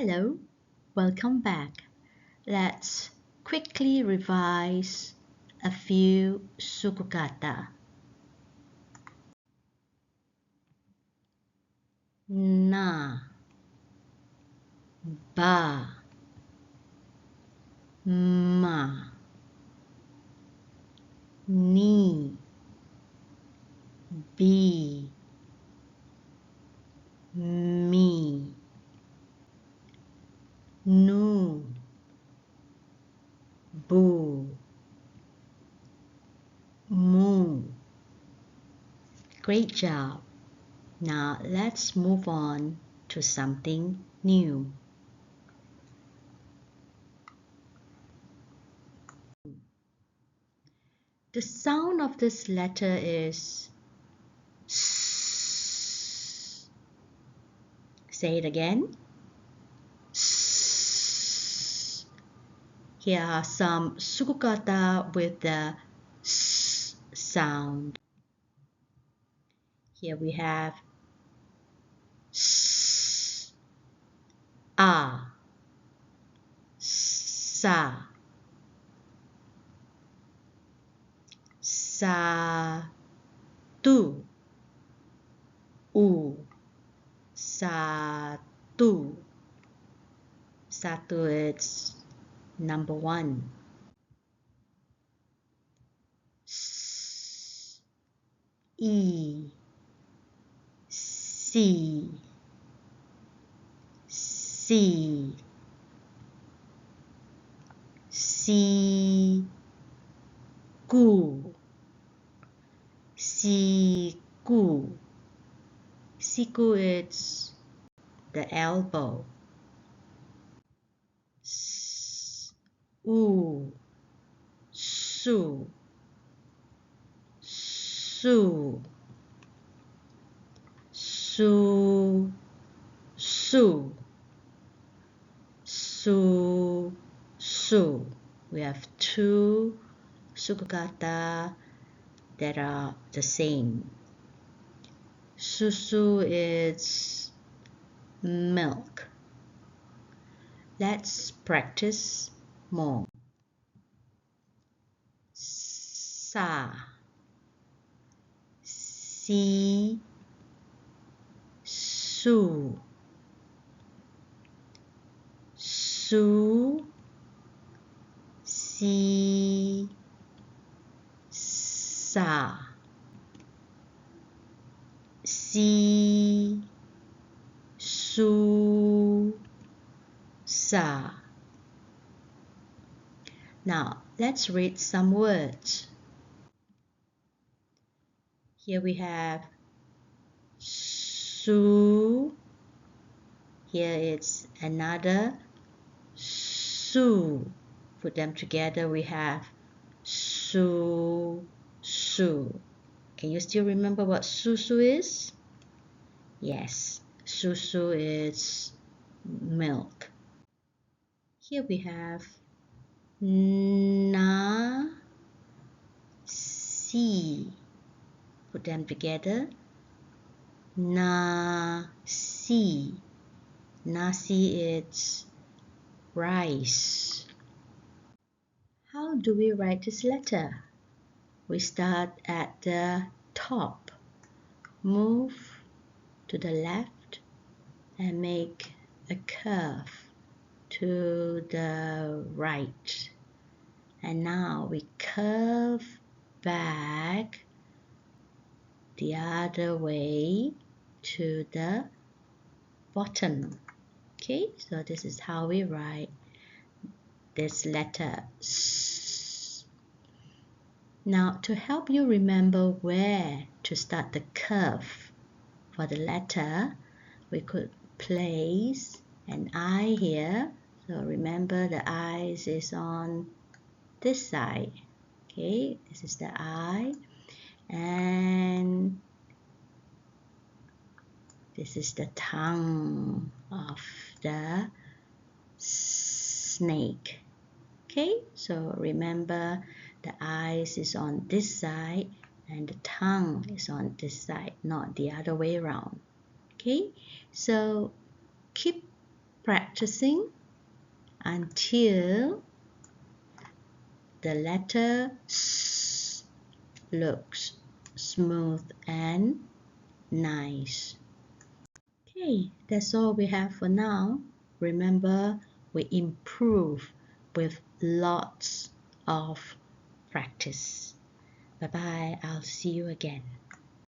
Hello, welcome back. Let's quickly revise a few sukukata. Na, ba, ma, ni, bi, mi, nu, bu, mu. Great job. Now let's move on to something new. The sound of this letter is S. Say it again. S. Here are some sukukata with the S sound. Here we have S, A, Sa, Sa, Tu, U, Satu. Satu is number one. S, E, Si, Si, Si, Gu, Siku. Siku is the elbow. Su, Su, Su, Su, Su, Su, Su. We have two sukukata that are the same. Susu is milk. Let's practice more. Sa, Si, Su, Su, Si, Sa, Si, Su, Sa. Now, let's read some words. Here we have Su. Here it's another Su. Put them together, we have Su, Su. Can you still remember what Susu is? Yes, Susu is milk. Here we have Na, Si. Put them together. Nasi. Nasi is rice. How do we write this letter? We start at the top, move to the left, and make a curve to the right. And now we curve back the other way to the bottom. Okay, so this is how we write this letter S. Now, to help you remember where to start the curve for the letter, we could place an eye here. So remember, the eyes is on this side. Okay, this is the eye, and this is the tongue of the snake. Okay, so remember, the eyes is on this side and the tongue is on this side, not the other way around. Okay, so keep practicing until the letter S looks smooth and nice. Okay, that's all we have for now. Remember, we improve with lots of practice. Bye bye. I'll see you again.